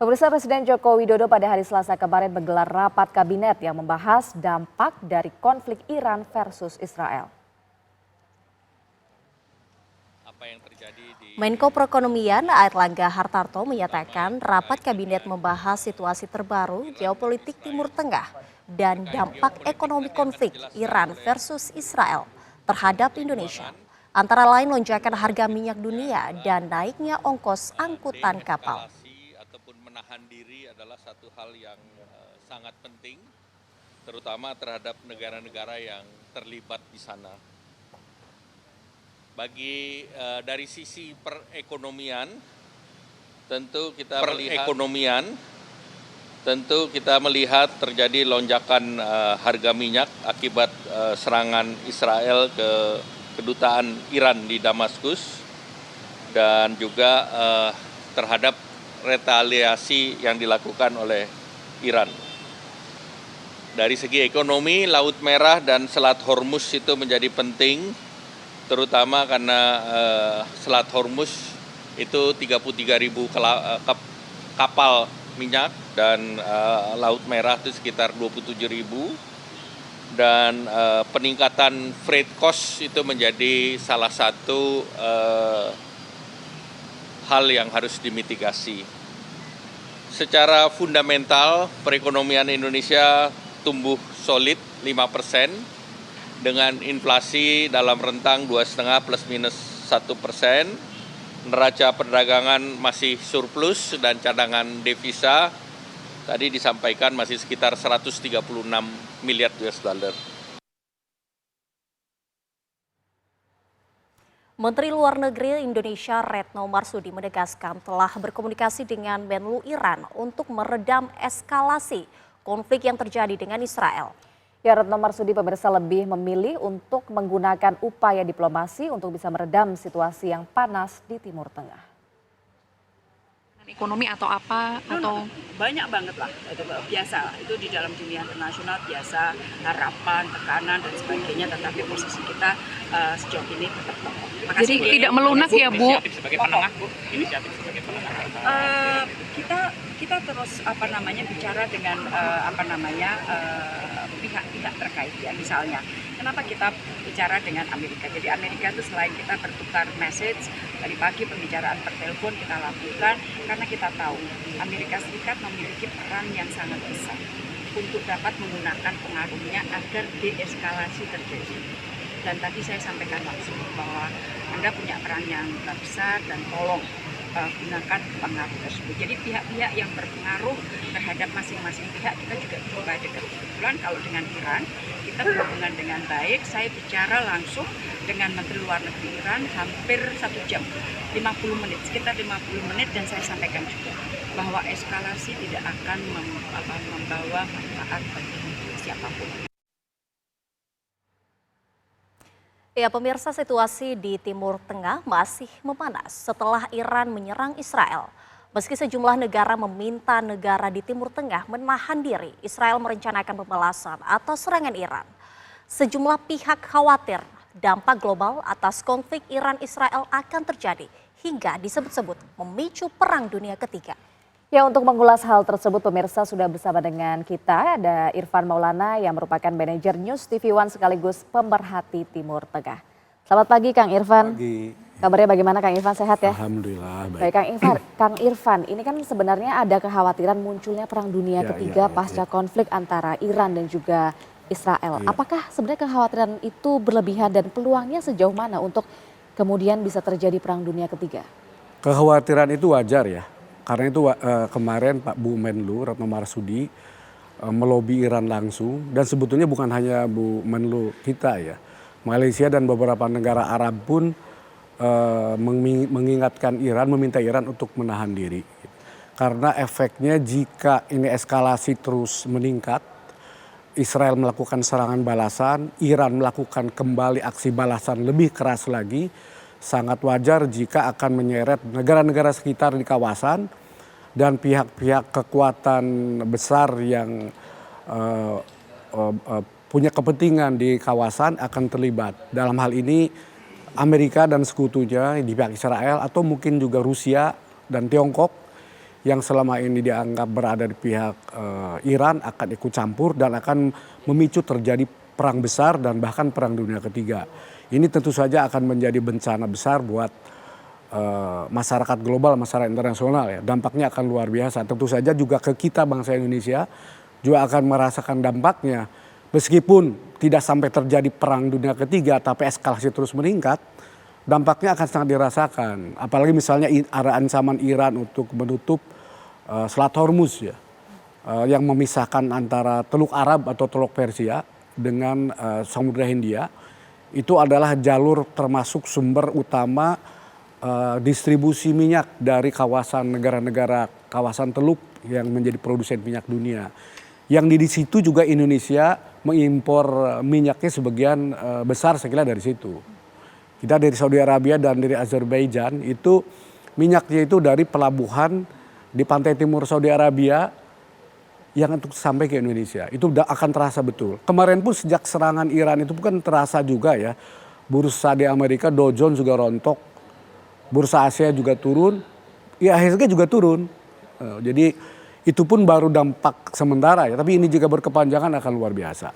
Pemirsa, Presiden Joko Widodo pada hari Selasa kemarin menggelar rapat kabinet yang membahas dampak dari konflik Iran versus Israel. Menko Perekonomian Airlangga Hartarto menyatakan rapat kabinet membahas situasi terbaru geopolitik Timur Tengah dan dampak ekonomi konflik Iran versus Israel terhadap Indonesia. Antara lain lonjakan harga minyak dunia dan naiknya ongkos angkutan kapal. Menahan diri adalah satu hal yang sangat penting, terutama terhadap negara-negara yang terlibat di sana. Dari sisi perekonomian, tentu kita melihat terjadi lonjakan harga minyak akibat serangan Israel ke kedutaan Iran di Damaskus dan juga terhadap retaliasi yang dilakukan oleh Iran. Dari segi ekonomi, Laut Merah dan Selat Hormuz itu menjadi penting, terutama karena Selat Hormuz itu 33.000 kapal minyak dan Laut Merah itu sekitar 27.000, dan peningkatan freight cost itu menjadi salah satu hal yang harus dimitigasi. Secara fundamental, perekonomian Indonesia tumbuh solid 5% dengan inflasi dalam rentang 2,5 plus minus 1%. Neraca perdagangan masih surplus dan cadangan devisa tadi disampaikan masih sekitar 136 miliar US dollar. Menteri Luar Negeri Indonesia Retno Marsudi menegaskan telah berkomunikasi dengan Menlu Iran untuk meredam eskalasi konflik yang terjadi dengan Israel. Ya, Retno Marsudi pemirsa lebih memilih untuk menggunakan upaya diplomasi untuk bisa meredam situasi yang panas di Timur Tengah. Ekonomi atau apa atau banyak banget lah, itu biasa, itu di dalam dunia internasional biasa, harapan, tekanan dan sebagainya, tetapi posisi kita sejauh ini tetap kokoh. Jadi tidak melunak ya Bu? Inisiatif sebagai penengah Bu, inisiatif sebagai penengah. Kita terus bicara dengan pihak-pihak terkait ya, misalnya kenapa kita bicara dengan Amerika. Jadi Amerika itu selain kita bertukar message dari pagi, pembicaraan per telepon kita lakukan karena kita tahu Amerika Serikat memiliki peran yang sangat besar untuk dapat menggunakan pengaruhnya agar deeskalasi terjadi. Dan tadi saya sampaikan langsung bahwa Anda punya peran yang besar dan tolong gunakan pengaruh tersebut. Jadi pihak-pihak yang berpengaruh terhadap masing-masing pihak kita juga coba dekat. Kebetulan kalau dengan Iran kita berhubungan dengan baik. Saya bicara langsung dengan Menteri Luar Negeri Iran hampir 1 jam, 50 menit, sekitar 50 menit, dan saya sampaikan juga bahwa eskalasi tidak akan membawa manfaat bagi siapapun. Ya, pemirsa, situasi di Timur Tengah masih memanas setelah Iran menyerang Israel. Meski sejumlah negara meminta negara di Timur Tengah menahan diri, Israel merencanakan pembalasan atas serangan Iran. Sejumlah pihak khawatir dampak global atas konflik Iran-Israel akan terjadi hingga disebut-sebut memicu Perang Dunia Ketiga. Ya, untuk mengulas hal tersebut pemirsa sudah bersama dengan kita ada Irfan Maulana yang merupakan manajer News TV One sekaligus pemerhati Timur Tengah. Selamat pagi Kang Irfan. Pagi. Kabarnya bagaimana Kang Irfan, sehat ya? Alhamdulillah baik. Baik Kang Irfan, ini kan sebenarnya ada kekhawatiran munculnya Perang Dunia Ketiga pasca konflik antara Iran dan juga Israel. Apakah sebenarnya kekhawatiran itu berlebihan dan peluangnya sejauh mana untuk kemudian bisa terjadi Perang Dunia Ketiga? Kekhawatiran itu wajar ya. Karena itu kemarin Pak Bu Menlu Retno Marsudi melobi Iran langsung, dan sebetulnya bukan hanya Bu Menlu kita ya. Malaysia dan beberapa negara Arab pun mengingatkan Iran, meminta Iran untuk menahan diri. Karena efeknya jika ini eskalasi terus meningkat, Israel melakukan serangan balasan, Iran melakukan kembali aksi balasan lebih keras lagi, sangat wajar jika akan menyeret negara-negara sekitar di kawasan dan pihak-pihak kekuatan besar yang punya kepentingan di kawasan akan terlibat. Dalam hal ini Amerika dan sekutunya di pihak Israel atau mungkin juga Rusia dan Tiongkok yang selama ini dianggap berada di pihak Iran akan ikut campur dan akan memicu terjadi perang besar dan bahkan perang dunia ketiga. Ini tentu saja akan menjadi bencana besar buat masyarakat global, masyarakat internasional ya. Dampaknya akan luar biasa. Tentu saja juga ke kita bangsa Indonesia juga akan merasakan dampaknya. Meskipun tidak sampai terjadi perang dunia ketiga tapi eskalasi terus meningkat, dampaknya akan sangat dirasakan. Apalagi misalnya ada ancaman Iran untuk menutup Selat Hormuz ya. Yang memisahkan antara Teluk Arab atau Teluk Persia dengan Samudra Hindia. Itu adalah jalur termasuk sumber utama distribusi minyak dari kawasan negara-negara kawasan teluk yang menjadi produsen minyak dunia. Yang di situ juga Indonesia mengimpor minyaknya sebagian besar saya kira dari situ. Kita dari Saudi Arabia dan dari Azerbaijan itu minyaknya itu dari pelabuhan di pantai timur Saudi Arabia yang untuk sampai ke Indonesia. Itu akan terasa betul. Kemarin pun sejak serangan Iran itu bukan terasa juga ya. Bursa di Amerika Dow Jones juga rontok. Bursa Asia juga turun. Ya IHSG juga turun. Jadi itu pun baru dampak sementara ya. Tapi ini jika berkepanjangan akan luar biasa.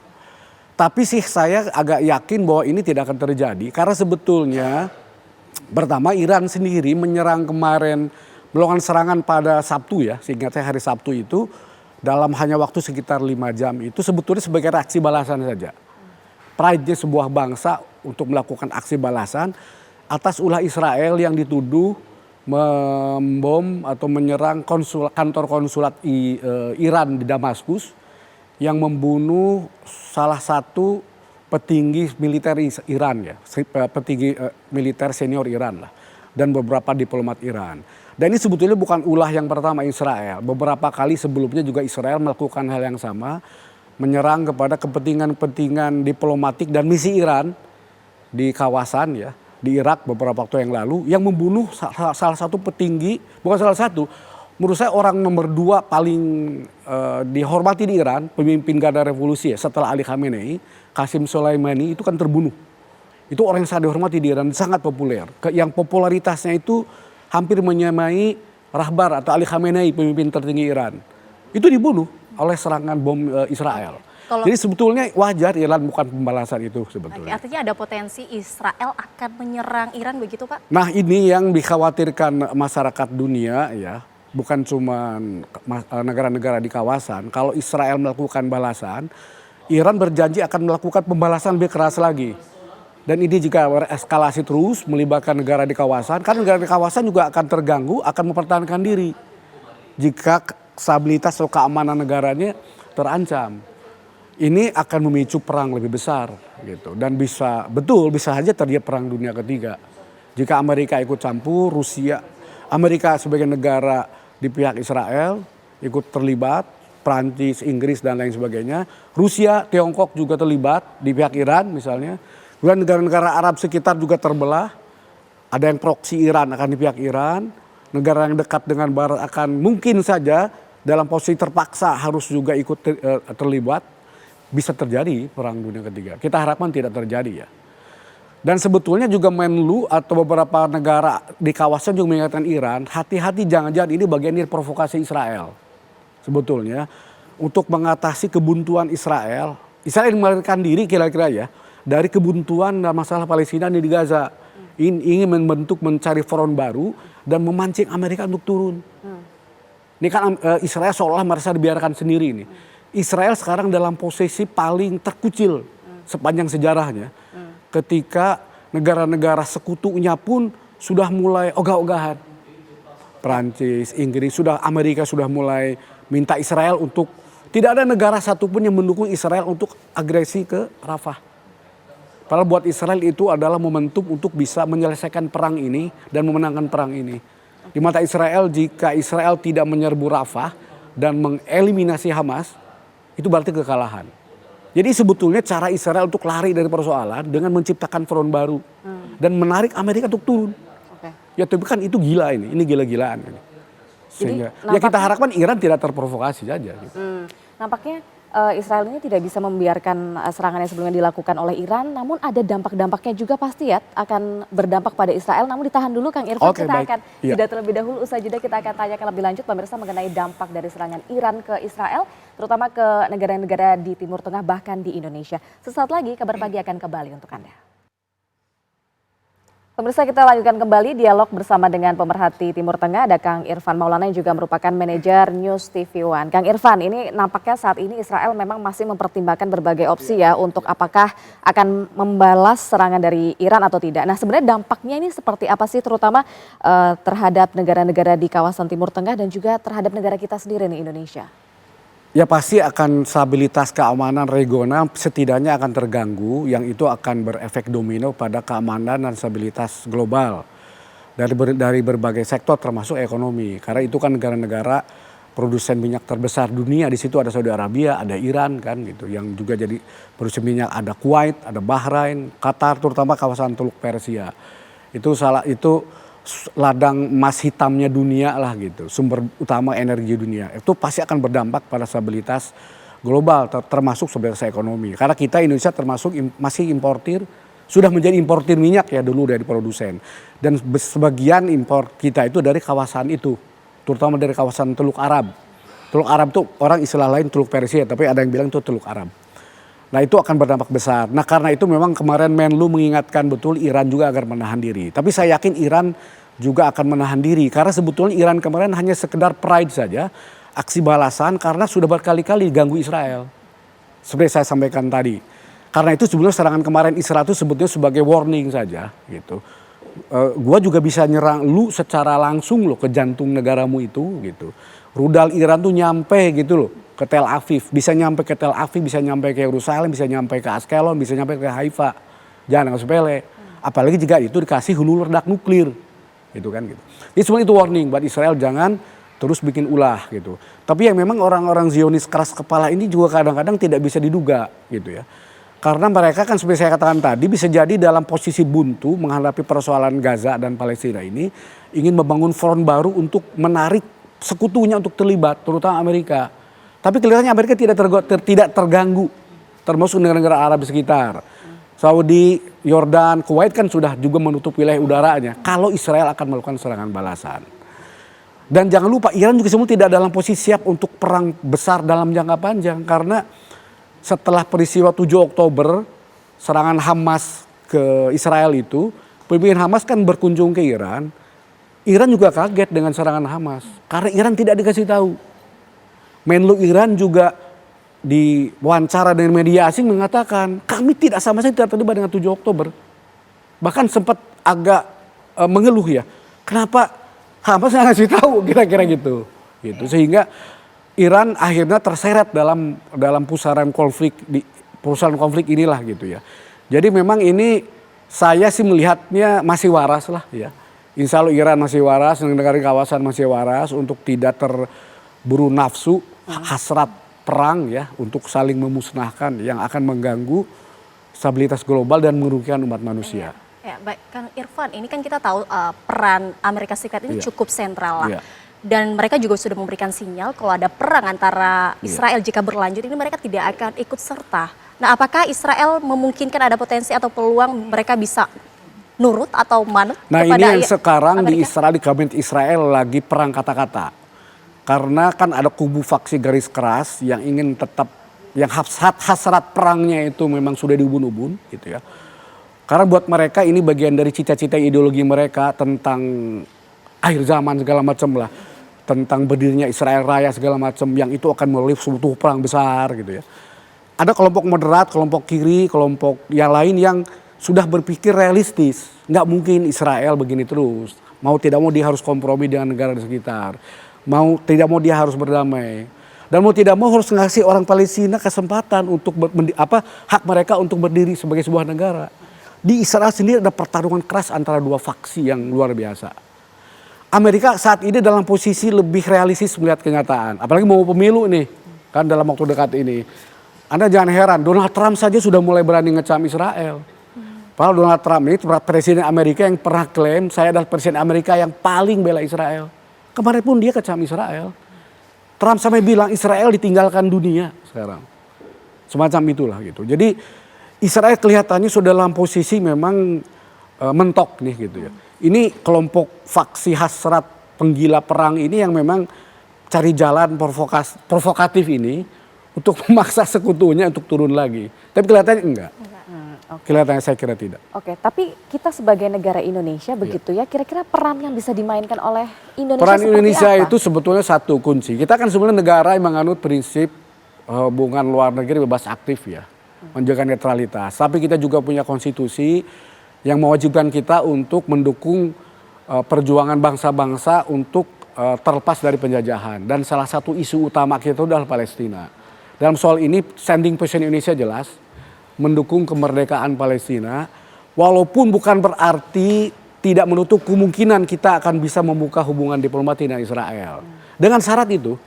Tapi sih saya agak yakin bahwa ini tidak akan terjadi. Karena sebetulnya pertama Iran sendiri menyerang kemarin. Melakukan serangan pada Sabtu ya. Seingat saya hari Sabtu itu. Dalam hanya waktu sekitar 5 jam itu sebetulnya sebagai reaksi balasan saja. Pride-nya sebuah bangsa untuk melakukan aksi balasan atas ulah Israel yang dituduh membom atau menyerang kantor konsulat Iran di Damaskus yang membunuh salah satu petinggi militer Iran ya, petinggi militer senior Iran lah dan beberapa diplomat Iran. Dan ini sebetulnya bukan ulah yang pertama Israel. Beberapa kali sebelumnya juga Israel melakukan hal yang sama. Menyerang kepada kepentingan-kepentingan diplomatik dan misi Iran di kawasan ya. Di Irak beberapa waktu yang lalu. Yang membunuh salah satu petinggi, bukan salah satu. Menurut saya orang nomor 2 paling dihormati di Iran. Pemimpin garda revolusi ya setelah Ali Khamenei. Qasim Soleimani itu kan terbunuh. Itu orang yang sangat dihormati di Iran. Sangat populer. Yang popularitasnya itu hampir menyamai Rahbar atau Ali Khamenei, pemimpin tertinggi Iran. Itu dibunuh oleh serangan bom Israel. Jadi sebetulnya wajar Iran bukan pembalasan itu sebetulnya. Artinya ada potensi Israel akan menyerang Iran begitu Pak? Nah ini yang dikhawatirkan masyarakat dunia ya. Bukan cuma negara-negara di kawasan. Kalau Israel melakukan balasan, Iran berjanji akan melakukan pembalasan lebih keras lagi. Dan ini jika eskalasi terus melibatkan negara di kawasan, kan negara di kawasan juga akan terganggu, akan mempertahankan diri. Jika stabilitas atau keamanan negaranya terancam. Ini akan memicu perang lebih besar gitu. Dan bisa saja terjadi perang dunia ketiga. Jika Amerika ikut campur, Amerika sebagai negara di pihak Israel ikut terlibat, Prancis, Inggris dan lain sebagainya. Rusia, Tiongkok juga terlibat di pihak Iran misalnya. Kemudian negara-negara Arab sekitar juga terbelah. Ada yang proksi Iran akan di pihak Iran. Negara yang dekat dengan Barat akan mungkin saja dalam posisi terpaksa harus juga ikut terlibat. Bisa terjadi perang dunia ketiga. Kita harapkan tidak terjadi ya. Dan sebetulnya juga Menlu atau beberapa negara di kawasan juga mengingatkan Iran. Hati-hati jangan-jangan ini bagian dari provokasi Israel. Sebetulnya untuk mengatasi kebuntuan Israel. Israel melarikan diri kira-kira ya. Dari kebuntuan dan masalah Palestina di Gaza. Ingin mencari front baru dan memancing Amerika untuk turun. Ini kan Israel seolah merasa dibiarkan sendiri ini. Israel sekarang dalam posisi paling terkucil sepanjang sejarahnya. Ketika negara-negara sekutunya pun sudah mulai ogah-ogahan. Prancis, Inggris, Amerika sudah mulai minta Israel untuk, tidak ada negara satupun yang mendukung Israel untuk agresi ke Rafah. Padahal buat Israel itu adalah momentum untuk bisa menyelesaikan perang ini dan memenangkan perang ini. Di mata Israel, jika Israel tidak menyerbu Rafah dan mengeliminasi Hamas, itu berarti kekalahan. Jadi sebetulnya cara Israel untuk lari dari persoalan dengan menciptakan front baru. Dan menarik Amerika untuk turun. Ya tapi kan itu gila ini gila-gilaan. Sehingga, ya kita harapkan Iran tidak terprovokasi saja. Gitu. Nampaknya Israel ini tidak bisa membiarkan serangan yang sebelumnya dilakukan oleh Iran, namun ada dampak-dampaknya juga pasti ya akan berdampak pada Israel. Namun ditahan dulu Kang Irfan, Oke, kita baik. akan Iya. jeda terlebih dahulu. Usai jeda kita akan tanyakan lebih lanjut pemirsa mengenai dampak dari serangan Iran ke Israel, terutama ke negara-negara di Timur Tengah bahkan di Indonesia. Sesaat lagi kabar pagi akan kembali untuk Anda. Pemirsa, kita lanjutkan kembali dialog bersama dengan pemerhati Timur Tengah. Ada Kang Irfan Maulana yang juga merupakan manajer News TV One. Kang Irfan, ini nampaknya saat ini Israel memang masih mempertimbangkan berbagai opsi ya untuk apakah akan membalas serangan dari Iran atau tidak. Nah, sebenarnya dampaknya ini seperti apa sih, terutama terhadap negara-negara di kawasan Timur Tengah dan juga terhadap negara kita sendiri nih, Indonesia? Ya pasti akan stabilitas keamanan regional setidaknya akan terganggu, yang itu akan berefek domino pada keamanan dan stabilitas global dari berbagai sektor termasuk ekonomi. Karena itu kan negara-negara produsen minyak terbesar dunia, di situ ada Saudi Arabia, ada Iran kan gitu, yang juga jadi produsen minyak, ada Kuwait, ada Bahrain, Qatar, terutama kawasan Teluk Persia. Itu ladang emas hitamnya dunia lah gitu, sumber utama energi dunia. Itu pasti akan berdampak pada stabilitas global termasuk stabilitas ekonomi. Karena kita Indonesia termasuk masih importir, sudah menjadi importir minyak ya dulu dari produsen. Dan sebagian impor kita itu dari kawasan itu, terutama dari kawasan Teluk Arab. Teluk Arab itu orang istilah lain Teluk Persia, tapi ada yang bilang itu Teluk Arab. Nah itu akan berdampak besar. Nah karena itu memang kemarin Menlu mengingatkan betul Iran juga agar menahan diri. Tapi saya yakin Iran juga akan menahan diri. Karena sebetulnya Iran kemarin hanya sekedar pride saja. Aksi balasan karena sudah berkali-kali ganggu Israel. Seperti saya sampaikan tadi. Karena itu sebenarnya serangan kemarin Israel itu sebetulnya sebagai warning saja gitu. Gua juga bisa nyerang lu secara langsung loh ke jantung negaramu itu gitu. Rudal Iran tuh nyampe gitu loh ke Tel Aviv, bisa nyampe ke Tel Aviv, bisa nyampe ke Yerusalem, bisa nyampe ke Askelon, bisa nyampe ke Haifa. Jangan sepele. Apalagi jika itu dikasih hulu ledak nuklir. Gitu kan gitu. Ini sebenarnya itu warning buat Israel, jangan terus bikin ulah gitu. Tapi yang memang orang-orang Zionis keras kepala ini juga kadang-kadang tidak bisa diduga gitu ya. Karena mereka kan seperti saya katakan tadi bisa jadi dalam posisi buntu menghadapi persoalan Gaza dan Palestina ini ingin membangun front baru untuk menarik sekutunya untuk terlibat, terutama Amerika. Tapi kelihatannya Amerika tidak terganggu, termasuk negara-negara Arab di sekitar. Saudi, Yordan, Kuwait kan sudah juga menutup wilayah udaranya. Kalau Israel akan melakukan serangan balasan. Dan jangan lupa Iran juga semua tidak dalam posisi siap untuk perang besar dalam jangka panjang. Karena setelah peristiwa 7 Oktober, serangan Hamas ke Israel itu, pemimpin Hamas kan berkunjung ke Iran. Iran juga kaget dengan serangan Hamas. Karena Iran tidak dikasih tahu. Menlu Iran juga di wawancara dengan media asing mengatakan kami tidak sama sekali tidak terlibat dengan 7 Oktober. Bahkan sempat agak mengeluh ya. Kenapa Hamas nggak ngasih tahu kira-kira gitu. Sehingga Iran akhirnya terseret dalam pusaran konflik inilah gitu ya. Jadi memang ini saya sih melihatnya masih waras lah ya. Insya Allah Iran masih waras, negara kawasan masih waras untuk tidak terburu nafsu, hasrat perang ya untuk saling memusnahkan yang akan mengganggu stabilitas global dan merugikan umat manusia. Ya, baik Kang Irfan, ini kan kita tahu peran Amerika Serikat ini cukup sentral lah. Iya. Dan mereka juga sudah memberikan sinyal kalau ada perang antara Israel jika berlanjut ini mereka tidak akan ikut serta. Nah apakah Israel memungkinkan ada potensi atau peluang mereka bisa nurut atau manut Nah kepada ini yang sekarang Amerika? di Israel, di kabinet Israel lagi perang kata-kata. Karena kan ada kubu faksi garis keras yang ingin tetap, yang hasrat perangnya itu memang sudah diubun-ubun gitu ya. Karena buat mereka ini bagian dari cita-cita ideologi mereka tentang akhir zaman segala macam lah. Tentang berdirinya Israel Raya segala macam yang itu akan melalui suatu perang besar gitu ya. Ada kelompok moderat, kelompok kiri, kelompok yang lain yang sudah berpikir realistis. Nggak mungkin Israel begini terus. Mau tidak mau dia harus kompromi dengan negara di sekitar. Mau tidak mau dia harus berdamai. Dan mau tidak mau harus ngasih orang Palestina kesempatan untuk hak mereka untuk berdiri sebagai sebuah negara. Di Israel sendiri ada pertarungan keras antara dua faksi yang luar biasa. Amerika saat ini dalam posisi lebih realistis melihat kenyataan. Apalagi mau pemilu nih, kan dalam waktu dekat ini. Anda jangan heran, Donald Trump saja sudah mulai berani ngecam Israel. Padahal Donald Trump ini presiden Amerika yang pernah klaim, saya adalah presiden Amerika yang paling bela Israel. Kemarin pun dia kecam Israel. Trump sampai bilang Israel ditinggalkan dunia sekarang. Semacam itulah gitu. Jadi Israel kelihatannya sudah dalam posisi memang mentok nih gitu ya. Ini kelompok faksi hasrat penggila perang ini yang memang cari jalan provokatif ini untuk memaksa sekutunya untuk turun lagi. Tapi kelihatannya enggak. Kelihatannya saya kira tidak. Oke, tapi kita sebagai negara Indonesia begitu ya, kira-kira peran yang bisa dimainkan oleh Indonesia Peran seperti Indonesia apa? itu sebetulnya satu kunci. Kita kan sebenarnya negara yang menganut prinsip hubungan luar negeri bebas aktif ya, menjaga netralitas. Tapi kita juga punya konstitusi yang mewajibkan kita untuk mendukung perjuangan bangsa-bangsa untuk terlepas dari penjajahan. Dan salah satu isu utama kita adalah Palestina. Dalam soal ini standing position Indonesia jelas, mendukung kemerdekaan Palestina, walaupun bukan berarti tidak menutup kemungkinan kita akan bisa membuka hubungan diplomatik dengan Israel. Dengan syarat itu,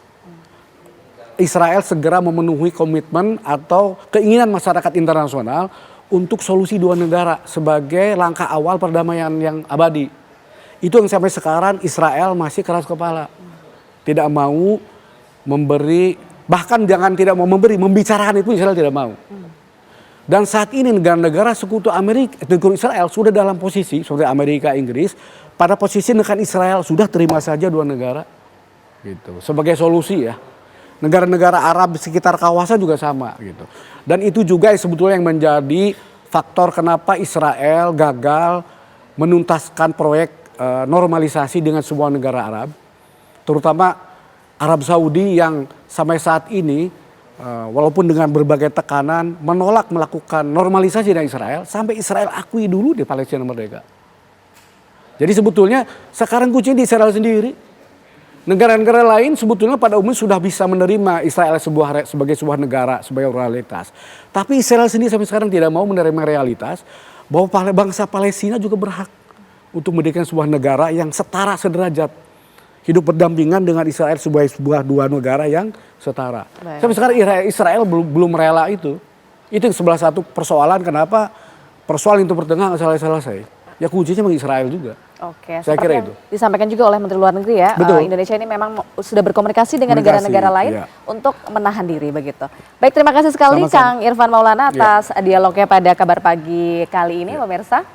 Israel segera memenuhi komitmen atau keinginan masyarakat internasional untuk solusi dua negara sebagai langkah awal perdamaian yang abadi. Itu yang sampai sekarang Israel masih keras kepala. Tidak mau memberi, bahkan jangan tidak mau memberi, membicarakan itu Israel tidak mau. Dan saat ini negara-negara sekutu Israel sudah dalam posisi seperti Amerika, Inggris, pada posisi dengan Israel sudah terima saja dua negara, gitu. Sebagai solusi ya. Negara-negara Arab di sekitar kawasan juga sama, gitu. Dan itu juga sebetulnya yang menjadi faktor kenapa Israel gagal menuntaskan proyek normalisasi dengan semua negara Arab, terutama Arab Saudi yang sampai saat ini walaupun dengan berbagai tekanan menolak melakukan normalisasi dengan Israel sampai Israel akui dulu di Palestina merdeka. Jadi sebetulnya sekarang kuncinya di Israel sendiri. Negara-negara lain sebetulnya pada umumnya sudah bisa menerima Israel sebagai sebuah negara, sebagai realitas. Tapi Israel sendiri sampai sekarang tidak mau menerima realitas bahwa bangsa Palestina juga berhak untuk mendirikan sebuah negara yang setara sederajat. Hidup berdampingan dengan Israel sebuah dua negara yang setara. Baik. Sampai sekarang Israel belum rela itu. Itu salah satu persoalan kenapa persoalan Timur Tengah nggak selesai. Ya kuncinya memang Israel juga. Oke, Saya seperti kira yang itu. disampaikan juga oleh Menteri Luar Negeri ya, Betul. Indonesia ini memang sudah berkomunikasi dengan Komunikasi, negara-negara lain iya. untuk menahan diri begitu. Baik, terima kasih sekali Sama-sama. Kang Irfan Maulana atas dialognya pada Kabar Pagi kali ini, pemirsa.